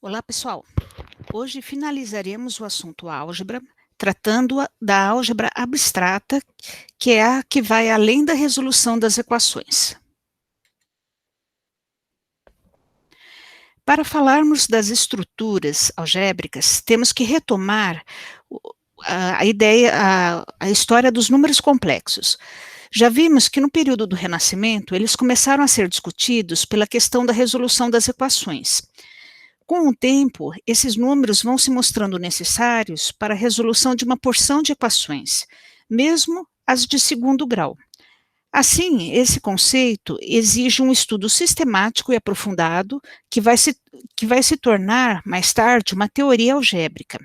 Olá, pessoal. Hoje finalizaremos o assunto álgebra, tratando da álgebra abstrata, que é a que vai além da resolução das equações. Para falarmos das estruturas algébricas, temos que retomar a história dos números complexos. Já vimos que no período do Renascimento, eles começaram a ser discutidos pela questão da resolução das equações. Com o tempo, esses números vão se mostrando necessários para a resolução de uma porção de equações, mesmo as de segundo grau. Assim, esse conceito exige um estudo sistemático e aprofundado que vai se tornar, mais tarde, uma teoria algébrica.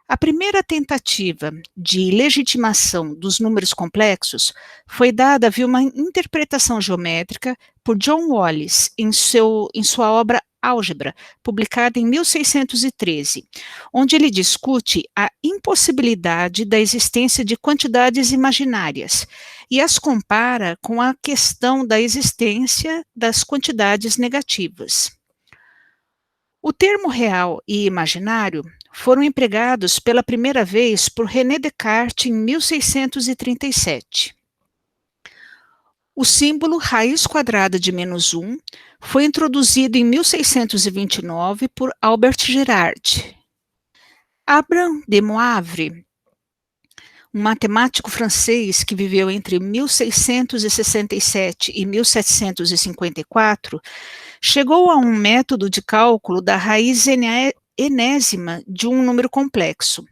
A primeira tentativa de legitimação dos números complexos foi dada via uma interpretação geométrica por John Wallis em sua obra Álgebra, publicada em 1613, onde ele discute a impossibilidade da existência de quantidades imaginárias e as compara com a questão da existência das quantidades negativas. O termo real e imaginário foram empregados pela primeira vez por René Descartes em 1637. O símbolo raiz quadrada de -1 foi introduzido em 1629 por Albert Girard. Abraham de Moivre, um matemático francês que viveu entre 1667 e 1754, chegou a um método de cálculo da raiz enésima de um número complexo.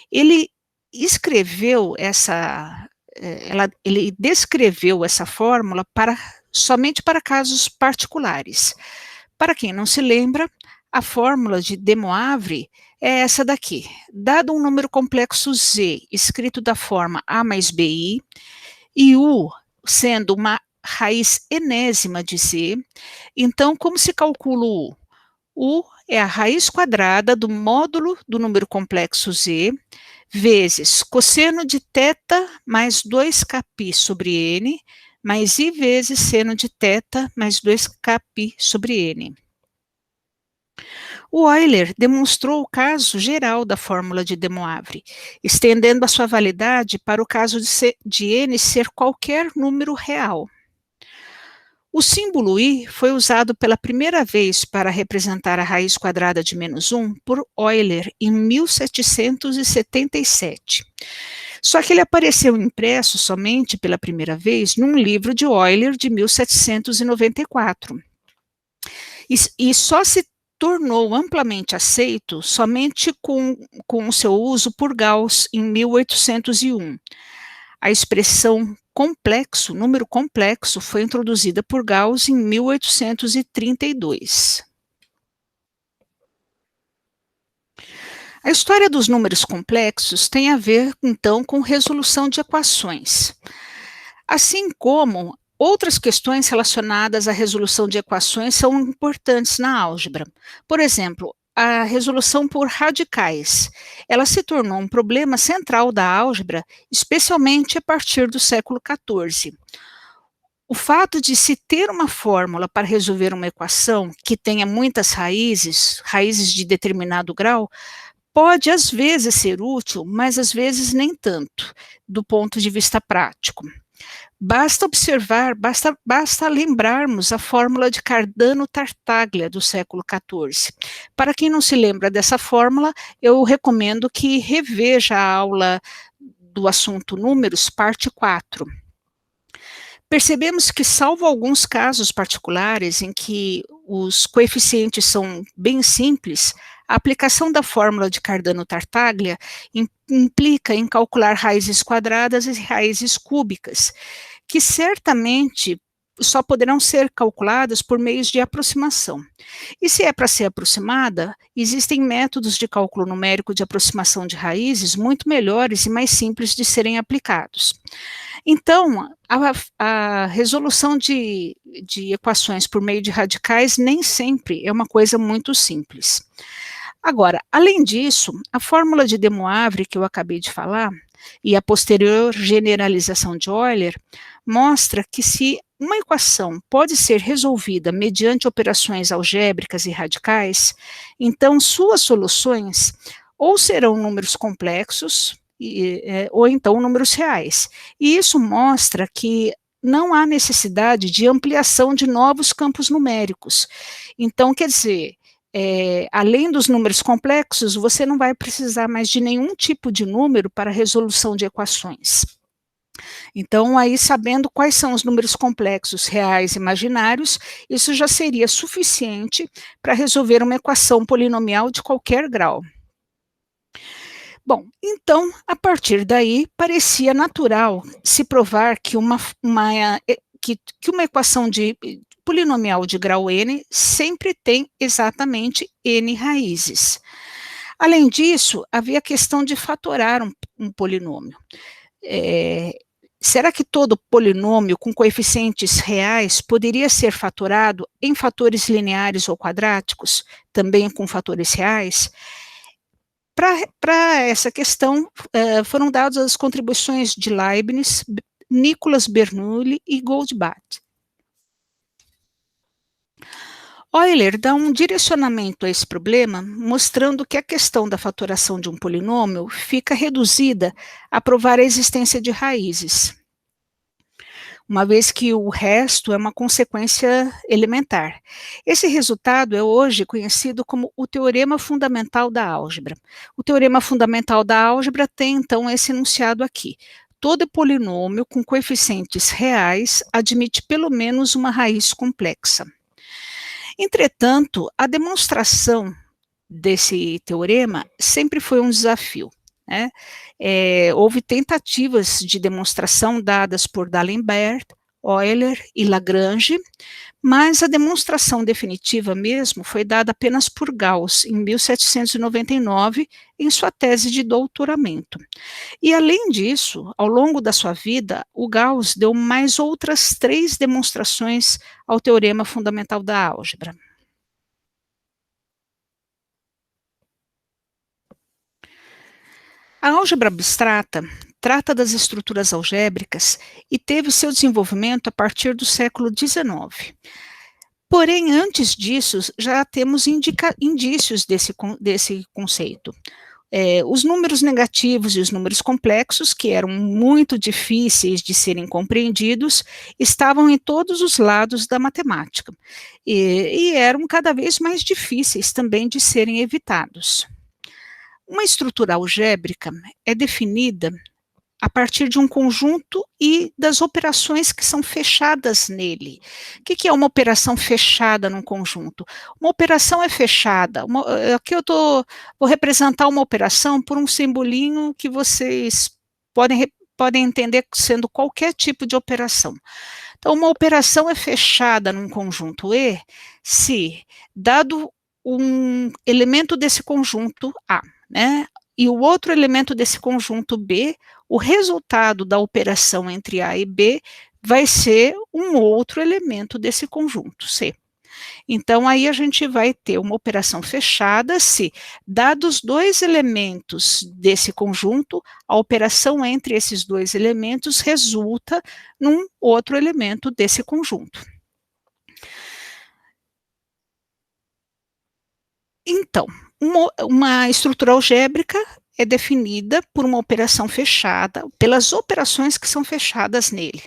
Ele descreveu essa fórmula somente para casos particulares. Para quem não se lembra, a fórmula de De Moivre é essa daqui. Dado um número complexo Z, escrito da forma A mais BI, e U sendo uma raiz enésima de Z, então como se calcula o U? U é a raiz quadrada do módulo do número complexo Z, vezes cosseno de θ mais 2kπ sobre n, mais I vezes seno de θ mais 2kπ sobre n. O Euler demonstrou o caso geral da fórmula de De Moivre, estendendo a sua validade para o caso de n ser qualquer número real. O símbolo I foi usado pela primeira vez para representar a raiz quadrada de -1 por Euler em 1777. Só que ele apareceu impresso somente pela primeira vez num livro de Euler de 1794. E só se tornou amplamente aceito somente com o seu uso por Gauss em 1801. A expressão complexo, número complexo, foi introduzida por Gauss em 1832. A história dos números complexos tem a ver, então, com resolução de equações, assim como outras questões relacionadas à resolução de equações são importantes na álgebra. Por exemplo, a resolução por radicais. Ela se tornou um problema central da álgebra, especialmente a partir do século XIV. O fato de se ter uma fórmula para resolver uma equação que tenha muitas raízes de determinado grau, pode às vezes ser útil, mas às vezes nem tanto, do ponto de vista prático. Basta lembrarmos a fórmula de Cardano-Tartaglia do século XIV. Para quem não se lembra dessa fórmula, eu recomendo que reveja a aula do assunto números, parte 4. Percebemos que, salvo alguns casos particulares em que os coeficientes são bem simples, a aplicação da fórmula de Cardano-Tartaglia implica em calcular raízes quadradas e raízes cúbicas, que certamente só poderão ser calculadas por meios de aproximação. E se é para ser aproximada, existem métodos de cálculo numérico de aproximação de raízes muito melhores e mais simples de serem aplicados. Então, a resolução de equações por meio de radicais nem sempre é uma coisa muito simples. Agora, além disso, a fórmula de De Moivre que eu acabei de falar e a posterior generalização de Euler mostra que se uma equação pode ser resolvida mediante operações algébricas e radicais, então suas soluções ou serão números complexos ou então números reais. E isso mostra que não há necessidade de ampliação de novos campos numéricos. Então, quer dizer, além dos números complexos, você não vai precisar mais de nenhum tipo de número para a resolução de equações. Então, aí, sabendo quais são os números complexos, reais e imaginários, isso já seria suficiente para resolver uma equação polinomial de qualquer grau. Bom, então, a partir daí, parecia natural se provar que uma equação de polinomial de grau n sempre tem exatamente n raízes. Além disso, havia a questão de fatorar um polinômio. Será que todo polinômio com coeficientes reais poderia ser fatorado em fatores lineares ou quadráticos, também com fatores reais? Para essa questão, foram dadas as contribuições de Leibniz, Nicolas Bernoulli e Goldbach. Euler dá um direcionamento a esse problema, mostrando que a questão da fatoração de um polinômio fica reduzida a provar a existência de raízes, uma vez que o resto é uma consequência elementar. Esse resultado é hoje conhecido como o teorema fundamental da álgebra. O teorema fundamental da álgebra tem, então, esse enunciado aqui. Todo polinômio com coeficientes reais admite pelo menos uma raiz complexa. Entretanto, a demonstração desse teorema sempre foi um desafio. Houve tentativas de demonstração dadas por D'Alembert, Euler e Lagrange, mas a demonstração definitiva mesmo foi dada apenas por Gauss, em 1799, em sua tese de doutoramento. E, além disso, ao longo da sua vida, o Gauss deu mais outras 3 demonstrações ao teorema fundamental da álgebra. A álgebra abstrata trata das estruturas algébricas e teve seu desenvolvimento a partir do século XIX. Porém, antes disso, já temos indícios desse conceito. Os números negativos e os números complexos, que eram muito difíceis de serem compreendidos, estavam em todos os lados da matemática e eram cada vez mais difíceis também de serem evitados. Uma estrutura algébrica é definida a partir de um conjunto e das operações que são fechadas nele. O que é uma operação fechada num conjunto? Uma operação é fechada. Aqui eu vou representar uma operação por um simbolinho que vocês podem entender sendo qualquer tipo de operação. Então, uma operação é fechada num conjunto E se, dado um elemento desse conjunto A, e o outro elemento desse conjunto B, o resultado da operação entre A e B vai ser um outro elemento desse conjunto C. Então, aí a gente vai ter uma operação fechada se, dados 2 elementos desse conjunto, a operação entre esses 2 elementos resulta num outro elemento desse conjunto. Então, uma estrutura algébrica é definida por uma operação fechada, pelas operações que são fechadas nele.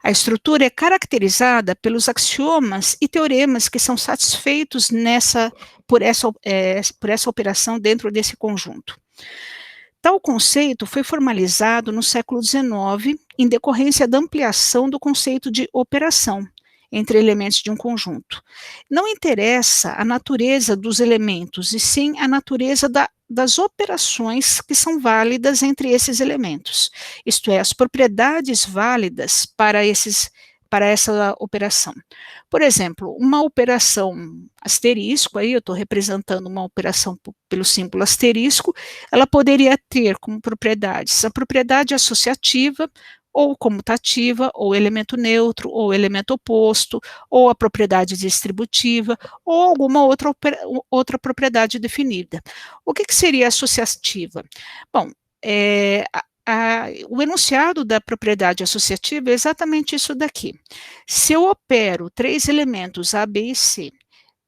A estrutura é caracterizada pelos axiomas e teoremas que são satisfeitos por essa operação dentro desse conjunto. Tal conceito foi formalizado no século XIX, em decorrência da ampliação do conceito de operação entre elementos de um conjunto. Não interessa a natureza dos elementos, e sim a natureza das operações que são válidas entre esses elementos, isto é, as propriedades válidas para essa operação. Por exemplo, uma operação asterisco, aí eu estou representando uma operação pelo símbolo asterisco, ela poderia ter como propriedades a propriedade associativa, ou comutativa, ou elemento neutro, ou elemento oposto, ou a propriedade distributiva, ou alguma outra propriedade definida. O que seria associativa? Bom, o enunciado da propriedade associativa é exatamente isso daqui. Se eu opero três elementos A, B e C,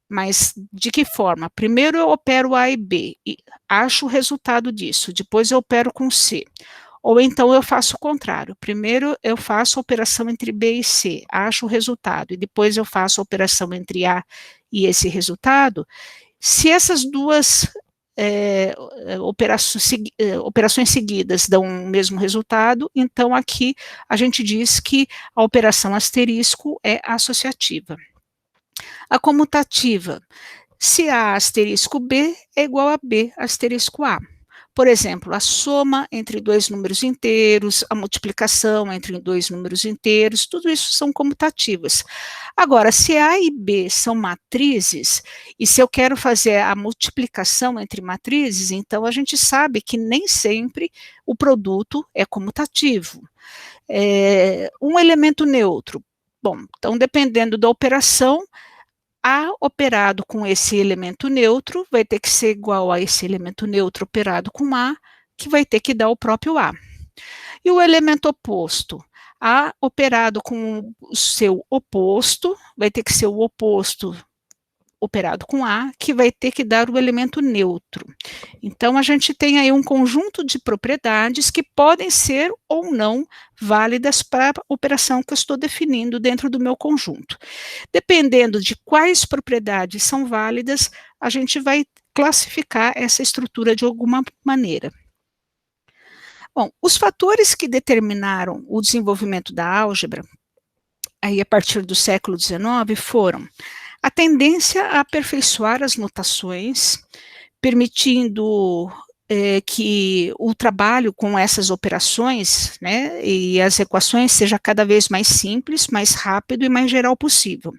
mas de que forma? Primeiro eu opero A e B, e acho o resultado disso, depois eu opero com C. Ou então eu faço o contrário. Primeiro eu faço a operação entre B e C, acho o resultado, e depois eu faço a operação entre A e esse resultado. Se essas duas operações seguidas dão o mesmo resultado, então aqui a gente diz que a operação asterisco é associativa. A comutativa, se A asterisco B é igual a B asterisco A. Por exemplo, a soma entre dois números inteiros, a multiplicação entre dois números inteiros, tudo isso são comutativas. Agora, se A e B são matrizes, e se eu quero fazer a multiplicação entre matrizes, então a gente sabe que nem sempre o produto é comutativo. Um elemento neutro. Bom, então dependendo da operação, A operado com esse elemento neutro vai ter que ser igual a esse elemento neutro operado com A, que vai ter que dar o próprio A. E o elemento oposto? A operado com o seu oposto, vai ter que ser o oposto operado com A, que vai ter que dar o elemento neutro. Então, a gente tem aí um conjunto de propriedades que podem ser ou não válidas para a operação que eu estou definindo dentro do meu conjunto. Dependendo de quais propriedades são válidas, a gente vai classificar essa estrutura de alguma maneira. Bom, os fatores que determinaram o desenvolvimento da álgebra, aí a partir do século XIX, foram a tendência a aperfeiçoar as notações, permitindo que o trabalho com essas operações, né, e as equações seja cada vez mais simples, mais rápido e mais geral possível.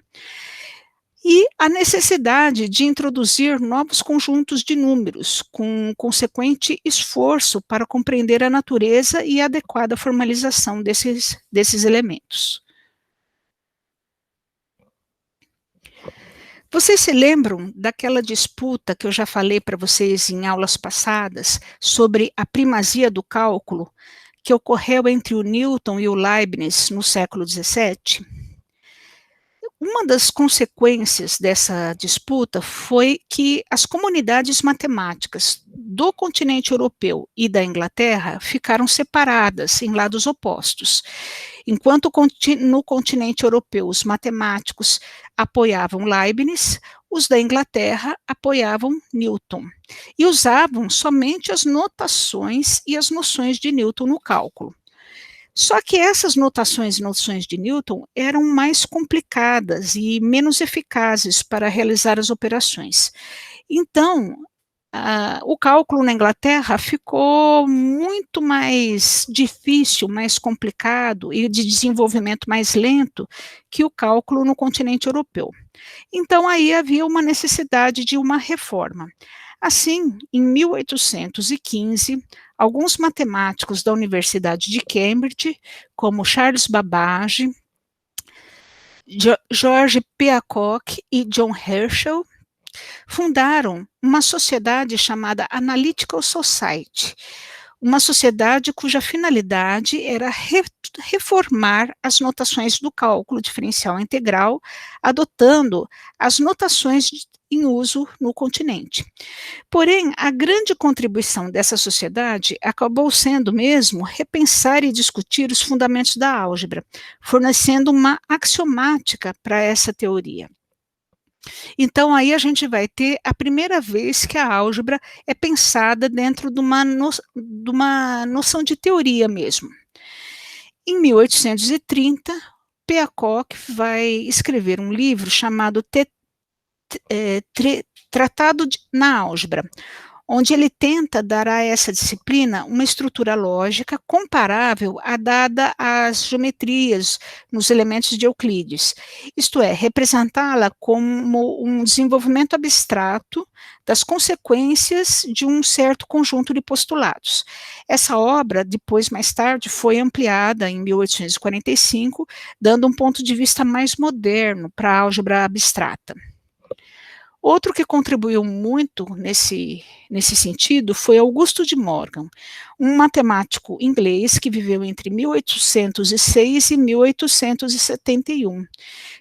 E a necessidade de introduzir novos conjuntos de números, com consequente esforço para compreender a natureza e a adequada formalização desses elementos. Vocês se lembram daquela disputa que eu já falei para vocês em aulas passadas sobre a primazia do cálculo que ocorreu entre o Newton e o Leibniz no século XVII? Uma das consequências dessa disputa foi que as comunidades matemáticas do continente europeu e da Inglaterra ficaram separadas em lados opostos. Enquanto no continente europeu os matemáticos apoiavam Leibniz, os da Inglaterra apoiavam Newton e usavam somente as notações e as noções de Newton no cálculo. Só que essas notações e noções de Newton eram mais complicadas e menos eficazes para realizar as operações. Então, o cálculo na Inglaterra ficou muito mais difícil, mais complicado e de desenvolvimento mais lento que o cálculo no continente europeu. Então, aí havia uma necessidade de uma reforma. Assim, em 1815, alguns matemáticos da Universidade de Cambridge, como Charles Babbage, George Peacock e John Herschel, fundaram uma sociedade chamada Analytical Society, uma sociedade cuja finalidade era reformar as notações do cálculo diferencial integral, adotando as notações em uso no continente. Porém, a grande contribuição dessa sociedade acabou sendo mesmo repensar e discutir os fundamentos da álgebra, fornecendo uma axiomática para essa teoria. Então, aí a gente vai ter a primeira vez que a álgebra é pensada dentro de uma noção de teoria mesmo. Em 1830, Peacock vai escrever um livro chamado Tratado na Álgebra, onde ele tenta dar a essa disciplina uma estrutura lógica comparável à dada às geometrias nos elementos de Euclides, isto é, representá-la como um desenvolvimento abstrato das consequências de um certo conjunto de postulados. Essa obra, depois, mais tarde, foi ampliada em 1845, dando um ponto de vista mais moderno para a álgebra abstrata. Outro que contribuiu muito nesse sentido foi Augusto de Morgan, um matemático inglês que viveu entre 1806 e 1871,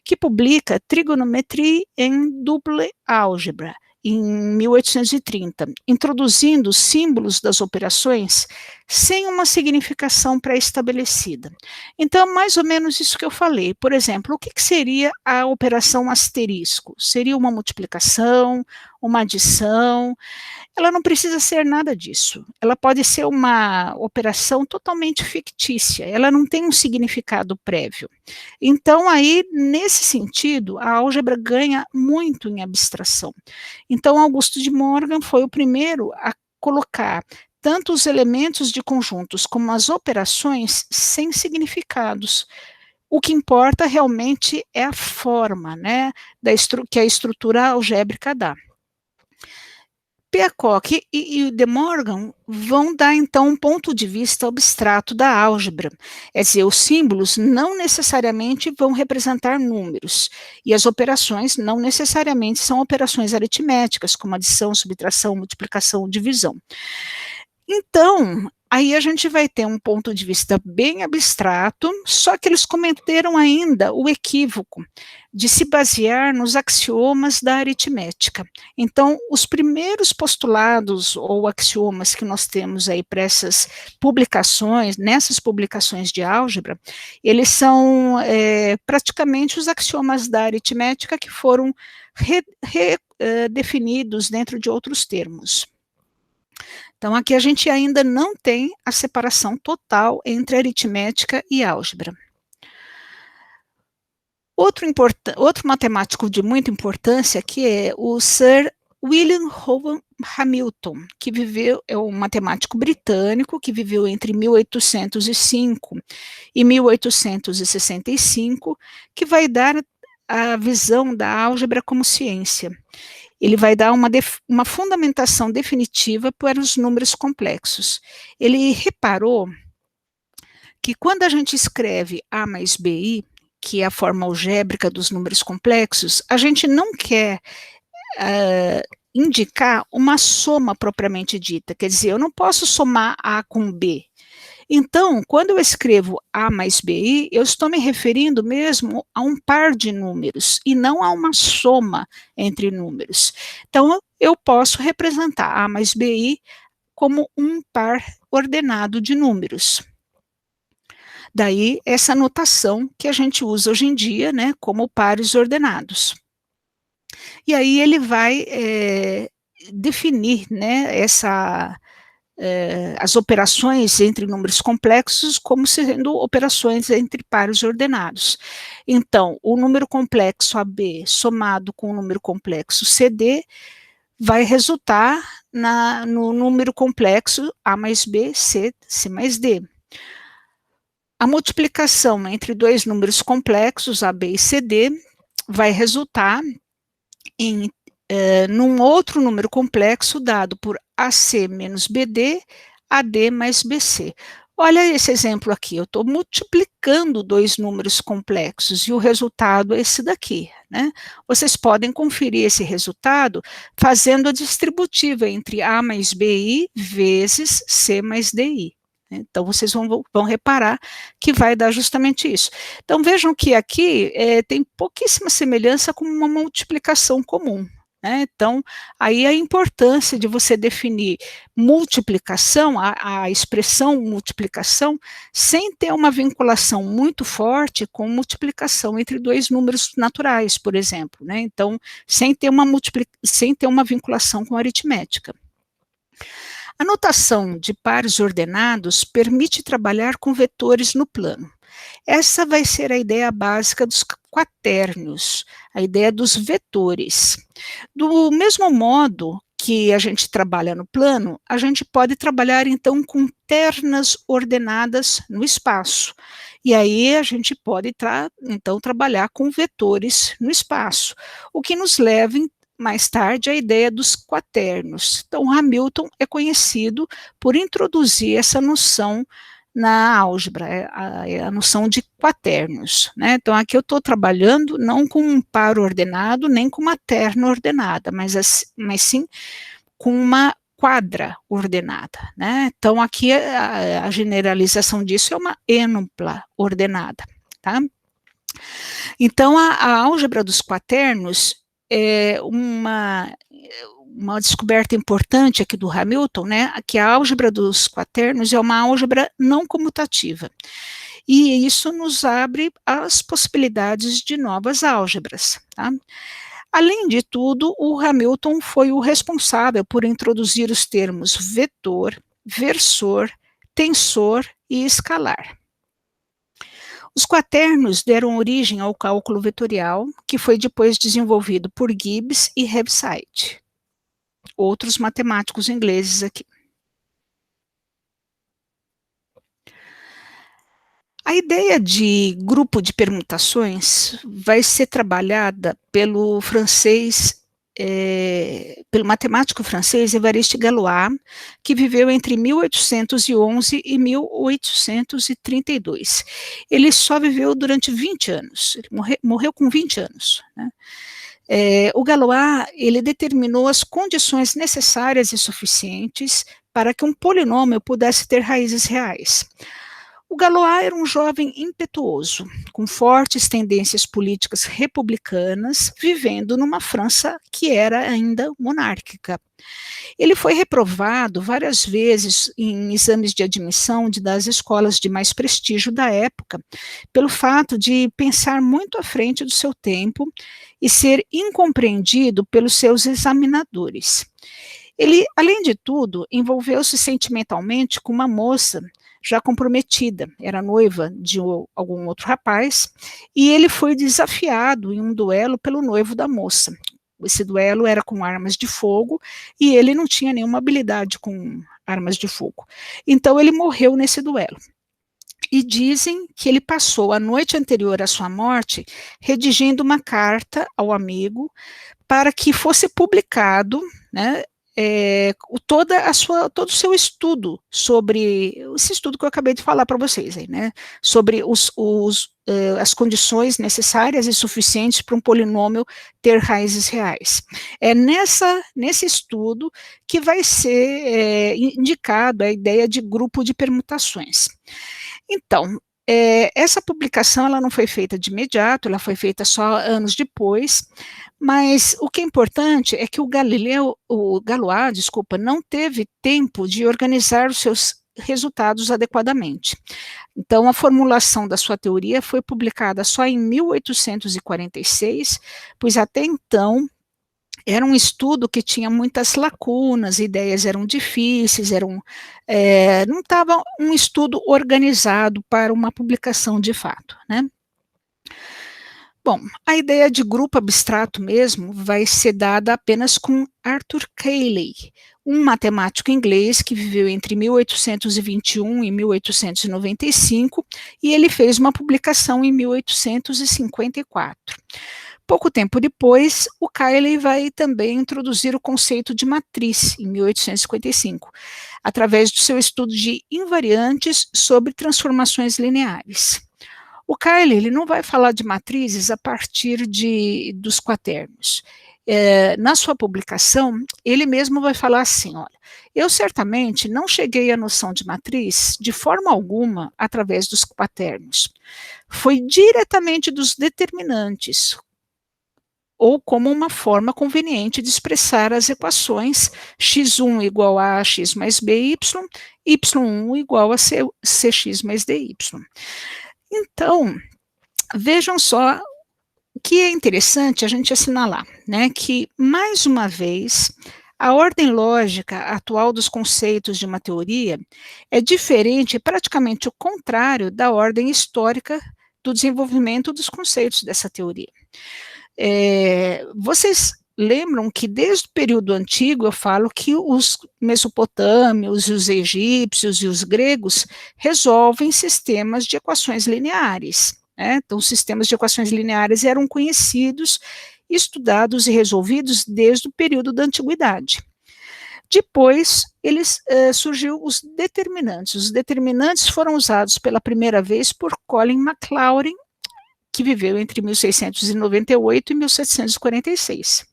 que publica Trigonometrie em Double Algebra, em 1830, introduzindo símbolos das operações sem uma significação pré-estabelecida. Então, mais ou menos isso que eu falei. Por exemplo, o que seria a operação asterisco? Seria uma multiplicação, uma adição? Ela não precisa ser nada disso. Ela pode ser uma operação totalmente fictícia. Ela não tem um significado prévio. Então, aí, nesse sentido, a álgebra ganha muito em abstração. Então, Augusto de Morgan foi o primeiro a colocar tanto os elementos de conjuntos como as operações sem significados. O que importa realmente é a forma, né, que a estrutura algébrica dá. Peacock e De Morgan vão dar, então, um ponto de vista abstrato da álgebra. É dizer, os símbolos não necessariamente vão representar números, e as operações não necessariamente são operações aritméticas, como adição, subtração, multiplicação, divisão. Então, aí a gente vai ter um ponto de vista bem abstrato, só que eles cometeram ainda o equívoco de se basear nos axiomas da aritmética. Então, os primeiros postulados ou axiomas que nós temos aí para essas publicações, nessas publicações de álgebra, eles são praticamente os axiomas da aritmética que foram redefinidos dentro de outros termos. Então, aqui a gente ainda não tem a separação total entre aritmética e álgebra. Outro matemático de muita importância aqui é o Sir William Owen Hamilton, que é um matemático britânico que viveu entre 1805 e 1865, que vai dar a visão da álgebra como ciência. Ele vai dar uma fundamentação definitiva para os números complexos. Ele reparou que quando a gente escreve A mais BI, que é a forma algébrica dos números complexos, a gente não quer indicar uma soma propriamente dita, quer dizer, eu não posso somar A com B. Então, quando eu escrevo A mais BI, eu estou me referindo mesmo a um par de números e não a uma soma entre números. Então, eu posso representar A mais BI como um par ordenado de números. Daí, essa notação que a gente usa hoje em dia, né, como pares ordenados. E aí ele vai definir, né, as operações entre números complexos como sendo operações entre pares ordenados. Então, o número complexo AB somado com o número complexo CD vai resultar no número complexo A mais B, C mais D. A multiplicação entre dois números complexos, AB e CD, vai resultar num outro número complexo dado por AC menos BD, AD mais BC. Olha esse exemplo aqui, eu estou multiplicando dois números complexos e o resultado é esse daqui, né? Vocês podem conferir esse resultado fazendo a distributiva entre A mais BI vezes C mais DI. Então, vocês vão reparar que vai dar justamente isso. Então, vejam que aqui tem pouquíssima semelhança com uma multiplicação comum. Então, aí a importância de você definir multiplicação, a expressão multiplicação, sem ter uma vinculação muito forte com multiplicação entre dois números naturais, por exemplo. Então, sem ter uma vinculação com aritmética. A notação de pares ordenados permite trabalhar com vetores no plano. Essa vai ser a ideia básica dos quatérnios, a ideia dos vetores. Do mesmo modo que a gente trabalha no plano, a gente pode trabalhar então com ternas ordenadas no espaço. E aí a gente pode então trabalhar com vetores no espaço, o que nos leva mais tarde à ideia dos quaternos. Então Hamilton é conhecido por introduzir essa noção na álgebra, a noção de quaternos, né? Então aqui eu estou trabalhando não com um par ordenado, nem com uma terna ordenada, mas sim com uma quadra ordenada, né? Então aqui a generalização disso é uma ênupla ordenada, tá? Então a álgebra dos quaternos é uma descoberta importante aqui do Hamilton, né, que a álgebra dos quaternos é uma álgebra não comutativa. E isso nos abre as possibilidades de novas álgebras. Tá? Além de tudo, o Hamilton foi o responsável por introduzir os termos vetor, versor, tensor e escalar. Os quaternos deram origem ao cálculo vetorial, que foi depois desenvolvido por Gibbs e Heaviside. Outros matemáticos ingleses aqui. A ideia de grupo de permutações vai ser trabalhada pelo matemático francês Évariste Galois, que viveu entre 1811 e 1832. Ele só viveu durante 20 anos, ele morreu com 20 anos, né? O Galois, ele determinou as condições necessárias e suficientes para que um polinômio pudesse ter raízes reais. O Galois era um jovem impetuoso, com fortes tendências políticas republicanas, vivendo numa França que era ainda monárquica. Ele foi reprovado várias vezes em exames de admissão das escolas de mais prestígio da época, pelo fato de pensar muito à frente do seu tempo e ser incompreendido pelos seus examinadores. Ele, além de tudo, envolveu-se sentimentalmente com uma moça já comprometida, era noiva de algum outro rapaz, e ele foi desafiado em um duelo pelo noivo da moça. Esse duelo era com armas de fogo e ele não tinha nenhuma habilidade com armas de fogo. Então ele morreu nesse duelo. E dizem que ele passou a noite anterior à sua morte redigindo uma carta ao amigo para que fosse publicado, né, todo o seu estudo sobre esse estudo que eu acabei de falar para vocês, aí, né, sobre as condições necessárias e suficientes para um polinômio ter raízes reais. É nesse estudo que vai ser indicado a ideia de grupo de permutações. Então, essa publicação ela não foi feita de imediato, ela foi feita só anos depois, mas o que é importante é que o Galois, não teve tempo de organizar os seus resultados adequadamente. Então, a formulação da sua teoria foi publicada só em 1846, pois até então era um estudo que tinha muitas lacunas, ideias eram difíceis, não estava um estudo organizado para uma publicação de fato, né? Bom, a ideia de grupo abstrato mesmo vai ser dada apenas com Arthur Cayley, um matemático inglês que viveu entre 1821 e 1895, e ele fez uma publicação em 1854. Pouco tempo depois, o Cayley vai também introduzir o conceito de matriz, em 1855, através do seu estudo de invariantes sobre transformações lineares. O Cayley ele não vai falar de matrizes a partir dos quaternos. Na sua publicação, ele mesmo vai falar assim, olha, eu certamente não cheguei à noção de matriz de forma alguma através dos quaternos. Foi diretamente dos determinantes, ou como uma forma conveniente de expressar as equações x1 igual a x mais by, y1 igual a cx mais dy. Então, vejam só o que é interessante a gente assinalar, né, que, mais uma vez, a ordem lógica atual dos conceitos de uma teoria é diferente, praticamente o contrário da ordem histórica do desenvolvimento dos conceitos dessa teoria. Vocês lembram que desde o período antigo eu falo que os mesopotâmios, os egípcios e os gregos resolvem sistemas de equações lineares, né? Então, os sistemas de equações lineares eram conhecidos, estudados e resolvidos desde o período da antiguidade. Depois, surgiu os determinantes. Os determinantes foram usados pela primeira vez por Colin Maclaurin, que viveu entre 1698 e 1746.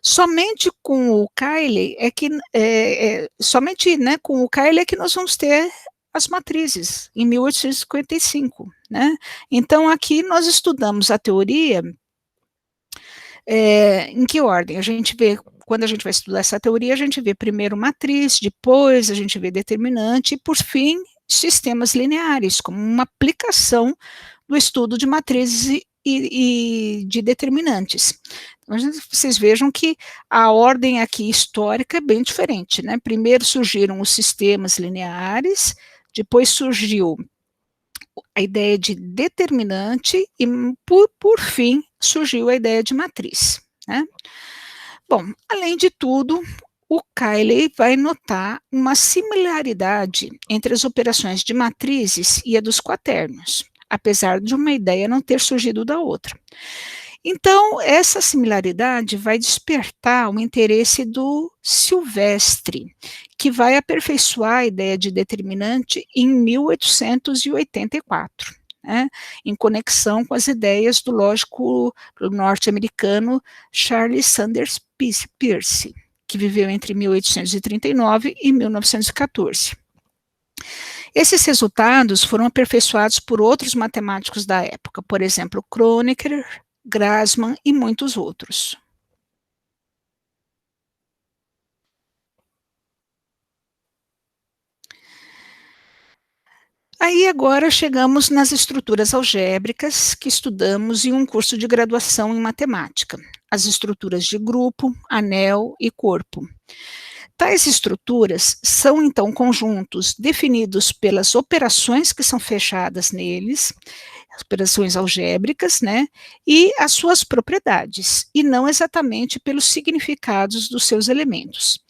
Somente com o Cayley com o Cayley é que nós vamos ter as matrizes em 1855, né? Então aqui nós estudamos a teoria em que ordem? A gente vê, quando a gente vai estudar essa teoria, a gente vê primeiro matriz, depois a gente vê determinante e por fim sistemas lineares, como uma aplicação do estudo de matrizes e de determinantes. Então, vocês vejam que a ordem aqui histórica é bem diferente, né? Primeiro surgiram os sistemas lineares, depois surgiu a ideia de determinante e, por fim, surgiu a ideia de matriz, né? Bom, além de tudo, o Cayley vai notar uma similaridade entre as operações de matrizes e a dos quaternions, apesar de uma ideia não ter surgido da outra. Então, essa similaridade vai despertar o interesse do Silvestre, que vai aperfeiçoar a ideia de determinante em 1884, né, em conexão com as ideias do lógico norte-americano Charles Sanders Peirce, que viveu entre 1839 e 1914. Esses resultados foram aperfeiçoados por outros matemáticos da época, por exemplo, Kronecker, Grassmann e muitos outros. Aí agora chegamos nas estruturas algébricas que estudamos em um curso de graduação em matemática, as estruturas de grupo, anel e corpo. Tais estruturas são então conjuntos definidos pelas operações que são fechadas neles, operações algébricas, né, e as suas propriedades, e não exatamente pelos significados dos seus elementos.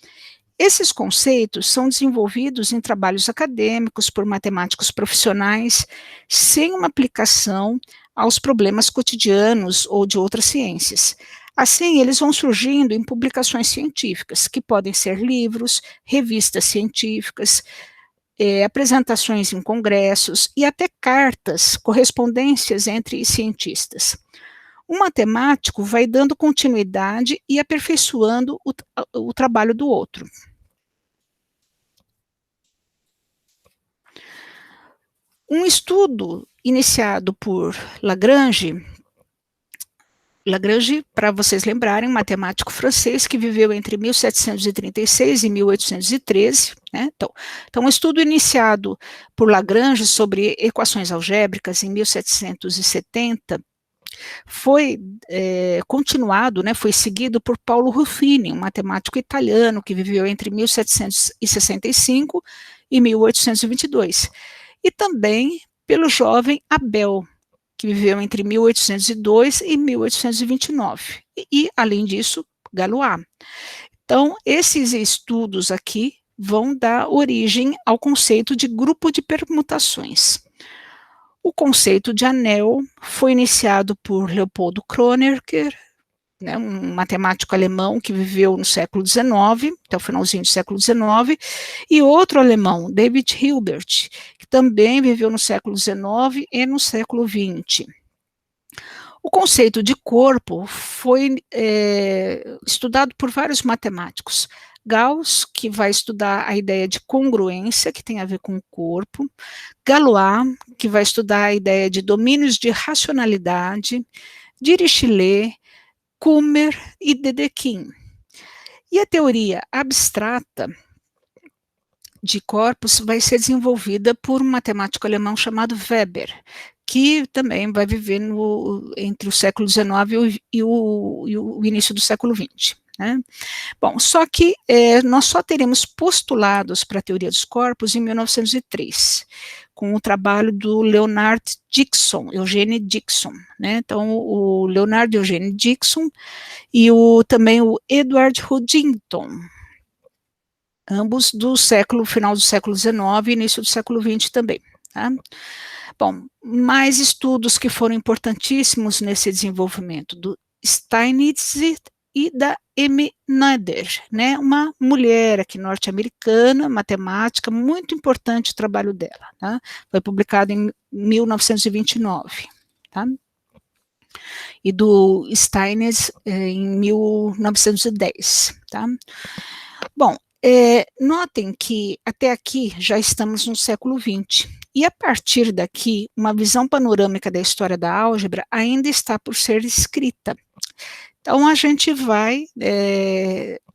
Esses conceitos são desenvolvidos em trabalhos acadêmicos por matemáticos profissionais, sem uma aplicação aos problemas cotidianos ou de outras ciências. Assim, eles vão surgindo em publicações científicas, que podem ser livros, revistas científicas, apresentações em congressos e até cartas, correspondências entre cientistas. Um matemático vai dando continuidade e aperfeiçoando o trabalho do outro. Um estudo iniciado por Lagrange, para vocês lembrarem, um matemático francês que viveu entre 1736 e 1813, né? Então, um estudo iniciado por Lagrange sobre equações algébricas em 1770 foi continuado, né, foi seguido por Paulo Ruffini, um matemático italiano que viveu entre 1765 e 1822, e também pelo jovem Abel, que viveu entre 1802 e 1829, e além disso, Galois. Então, esses estudos aqui vão dar origem ao conceito de grupo de permutações. O conceito de anel foi iniciado por Leopoldo Kronecker, né, um matemático alemão que viveu no século XIX, até o finalzinho do século XIX, e outro alemão, David Hilbert, que também viveu no século XIX e no século XX. O conceito de corpo foi estudado por vários matemáticos. Gauss, que vai estudar a ideia de congruência, que tem a ver com o corpo. Galois, que vai estudar a ideia de domínios de racionalidade. Dirichlet, Kummer e Dedekind. E a teoria abstrata de corpos vai ser desenvolvida por um matemático alemão chamado Weber, que também vai viver entre o século XIX e o início do século XX. né? Bom, só que nós só teremos postulados para a teoria dos corpos em 1903, com o trabalho do Leonard Dixon, Eugene Dixon, né? Então, o Leonard Eugene Dixon e também o Edward Huntington, ambos do final do século XIX e início do século XX também, tá? Bom, mais estudos que foram importantíssimos nesse desenvolvimento do Steinitz e da M. Nader, né, uma mulher aqui norte-americana, matemática, muito importante o trabalho dela, tá? Foi publicado em 1929, tá? E do Steinitz em 1910, tá? Bom, notem que até aqui já estamos no século XX, e a partir daqui, uma visão panorâmica da história da álgebra ainda está por ser escrita. Então, a gente vai,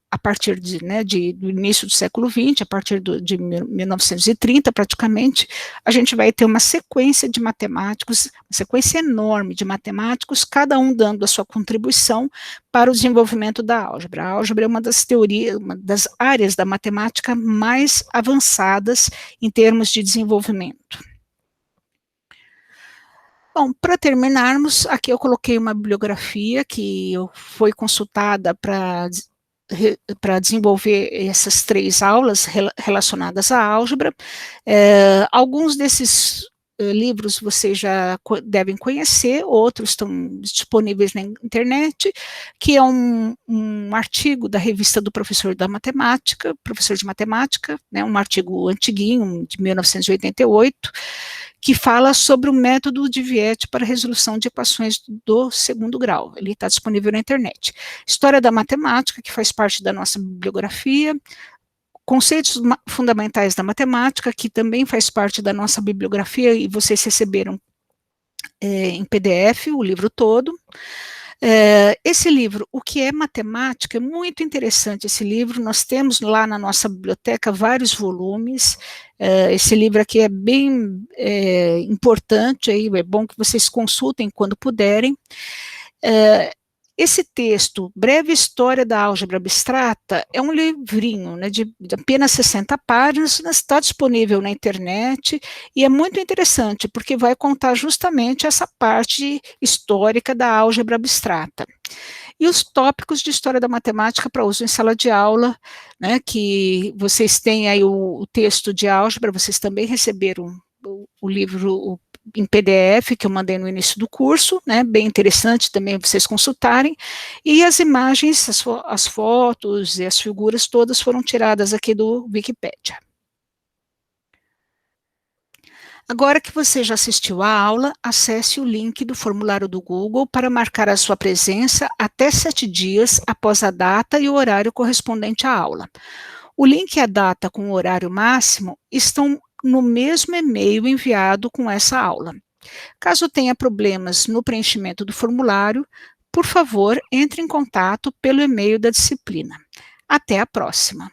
a partir do início do século XX, a partir de 1930, praticamente, a gente vai ter uma sequência de matemáticos, uma sequência enorme de matemáticos, cada um dando a sua contribuição para o desenvolvimento da álgebra. A álgebra é uma das teorias, uma das áreas da matemática mais avançadas em termos de desenvolvimento. Bom, para terminarmos, aqui eu coloquei uma bibliografia que foi consultada para desenvolver essas 3 aulas relacionadas à álgebra. Alguns desses livros vocês já devem conhecer, outros estão disponíveis na internet, que é um artigo da revista do professor de matemática, né, um artigo antiguinho, de 1988, que fala sobre o método de Viette para resolução de equações do segundo grau. Ele está disponível na internet. História da matemática, que faz parte da nossa bibliografia. Conceitos fundamentais da matemática, que também faz parte da nossa bibliografia, e vocês receberam em PDF o livro todo. Esse livro, O que é Matemática, é muito interessante esse livro, nós temos lá na nossa biblioteca vários volumes, esse livro aqui é bem importante, aí, é bom que vocês consultem quando puderem. Esse texto, Breve História da Álgebra Abstrata, é um livrinho, né, de apenas 60 páginas, está disponível na internet e é muito interessante, porque vai contar justamente essa parte histórica da álgebra abstrata. E os tópicos de história da matemática para uso em sala de aula, né, que vocês têm aí o texto de álgebra, vocês também receberam o livro em PDF, que eu mandei no início do curso, né, bem interessante também vocês consultarem, e as imagens, as fotos e as figuras todas foram tiradas aqui do Wikipedia. Agora que você já assistiu à aula, acesse o link do formulário do Google para marcar a sua presença até 7 dias após a data e o horário correspondente à aula. O link e a data com o horário máximo estão no mesmo e-mail enviado com essa aula. Caso tenha problemas no preenchimento do formulário, por favor, entre em contato pelo e-mail da disciplina. Até a próxima!